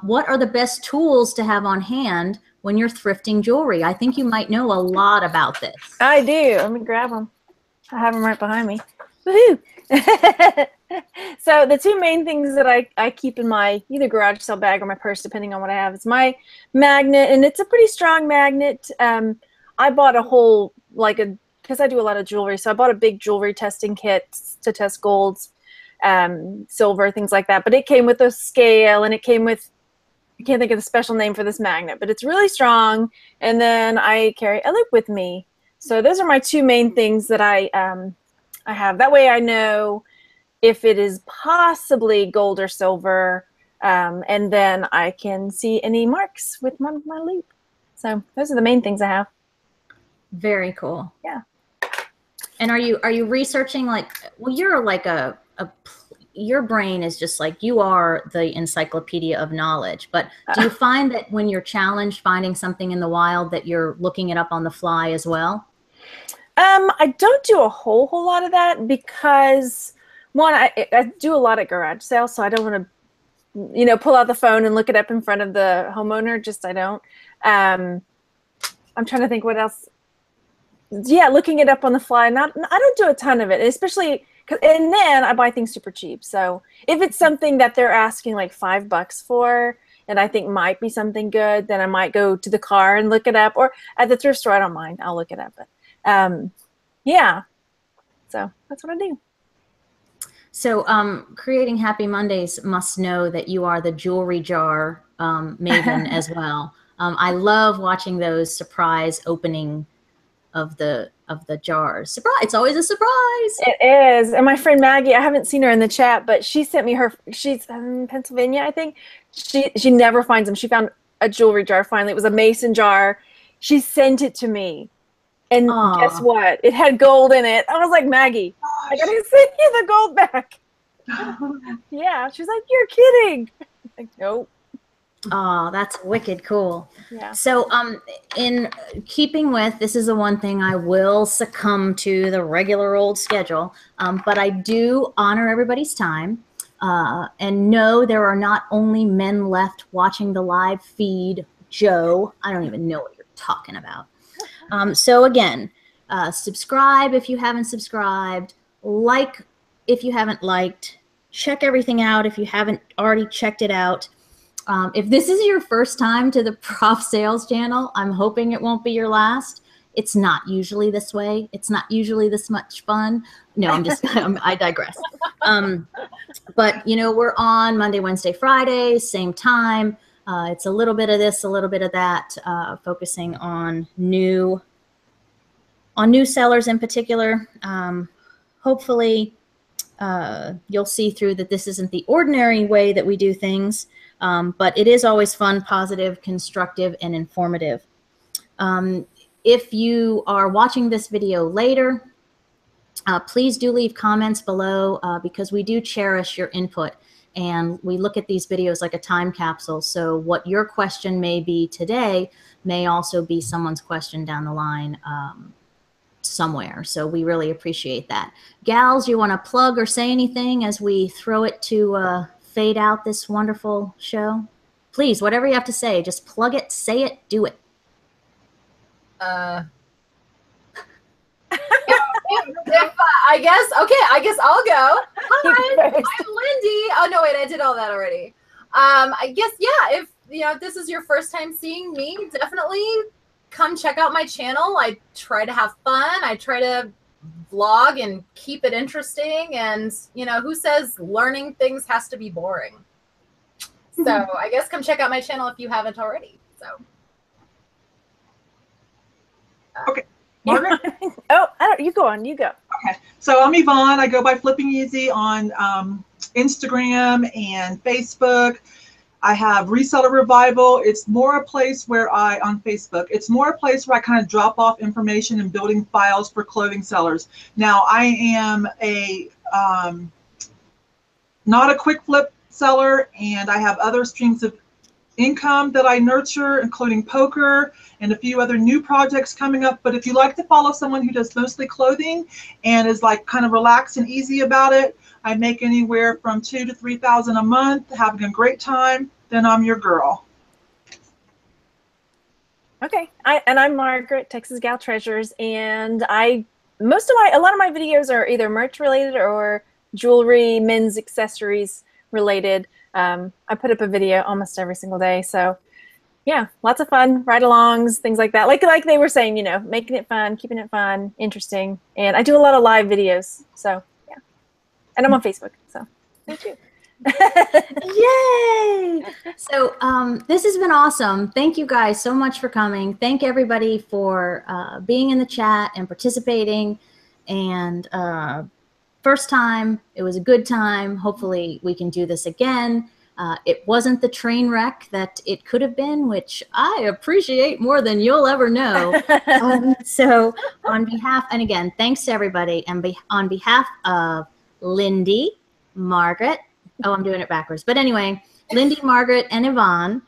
what are the best tools to have on hand when you're thrifting jewelry? I think you might know a lot about this. I do. Let me grab them. I have them right behind me. Woohoo! So the two main things that I keep in my either garage sale bag or my purse, depending on what I have, is my magnet, and it's a pretty strong magnet. I bought a whole, because I do a lot of jewelry, so I bought a big jewelry testing kit to test golds, silver, things like that. But it came with a scale, and it came with, I can't think of the special name for this magnet, but it's really strong. And then I carry a loop with me. So those are my two main things that I have. That way I know if it is possibly gold or silver, and then I can see any marks with my loop. So those are the main things I have. Very cool. Yeah. And are you researching like, well, you're like your brain is just like, you are the encyclopedia of knowledge, but do you find that when you're challenged finding something in the wild that you're looking it up on the fly as well? I don't do a whole lot of that because one, I do a lot at garage sales, so I don't want to, you know, pull out the phone and look it up in front of the homeowner. Just I don't. I'm trying to think what else. Yeah, looking it up on the fly. I don't do a ton of it, especially and then I buy things super cheap. So if it's something that they're asking like $5 for, and I think might be something good, then I might go to the car and look it up, or at the thrift store. I don't mind. I'll look it up. But yeah, so that's what I do. So creating Happy Mondays must know that you are the jewelry jar maven as well. I love watching those surprise opening of the jars. Surprise! It's always a surprise. It is. And my friend Maggie, I haven't seen her in the chat, but she sent me she's in Pennsylvania, I think. She never finds them. She found a jewelry jar finally. It was a mason jar. She sent it to me. And guess what? It had gold in it. I was like, Maggie, I gotta send you the gold back. Yeah. She's like, you're kidding. I'm like, nope. Oh, that's wicked cool. Yeah. So in keeping with, this is the one thing I will succumb to the regular old schedule, but I do honor everybody's time and know there are not only men left watching the live feed. Joe, I don't even know what you're talking about. So again, subscribe if you haven't subscribed, like if you haven't liked, check everything out if you haven't already checked it out. If this is your first time to the Prof Sales channel, I'm hoping it won't be your last. It's not usually this way. It's not usually this much fun. No, I'm just, I digress. But, you know, we're on Monday, Wednesday, Friday, same time. It's a little bit of this, a little bit of that, focusing on new sellers in particular. Hopefully, you'll see through that this isn't the ordinary way that we do things, but it is always fun, positive, constructive, and informative. If you are watching this video later, please do leave comments below because we do cherish your input. And we look at these videos like a time capsule. So what your question may be today may also be someone's question down the line somewhere. So we really appreciate that. Gals, you want to plug or say anything as we throw it to fade out this wonderful show? Please, whatever you have to say, just plug it, say it, do it. I guess I'll go. Hi, I'm Lindy. Oh no, wait, I did all that already. I guess, yeah, if this is your first time seeing me, definitely come check out my channel. I try to have fun. I try to vlog and keep it interesting. And who says learning things has to be boring? So I guess come check out my channel if you haven't already. So okay. Margaret? You go on. You go. Okay. So I'm Yvon. I go by Flipping Easy on Instagram and Facebook. I have Reseller Revival. It's more a place where on Facebook, it's more a place where I kind of drop off information and building files for clothing sellers. Now, I am not a quick flip seller, and I have other streams of income that I nurture, including poker and a few other new projects coming up. But if you like to follow someone who does mostly clothing and is like kind of relaxed and easy about it, I make anywhere from $2,000 to $3,000 a month, having a great time, then I'm your girl. Okay, I'm Margaret, Texas Gal Treasures, and a lot of my videos are either merch related or jewelry, men's accessories related. I put up a video almost every single day, so yeah, lots of fun, ride-alongs, things like that. Like they were saying, making it fun, keeping it fun, interesting, and I do a lot of live videos. So yeah, and I'm on Facebook. So thank you. Yay! So this has been awesome. Thank you guys so much for coming. Thank everybody for being in the chat and participating. And first time, it was a good time. Hopefully we can do this again. It wasn't the train wreck that it could have been, which I appreciate more than you'll ever know. So on behalf, and again, thanks to everybody, and on behalf of Lindy, Margaret, oh, I'm doing it backwards. But anyway, Lindy, Margaret, and Yvon,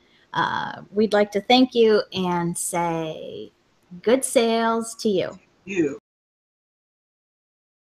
we'd like to thank you and say good sales to you.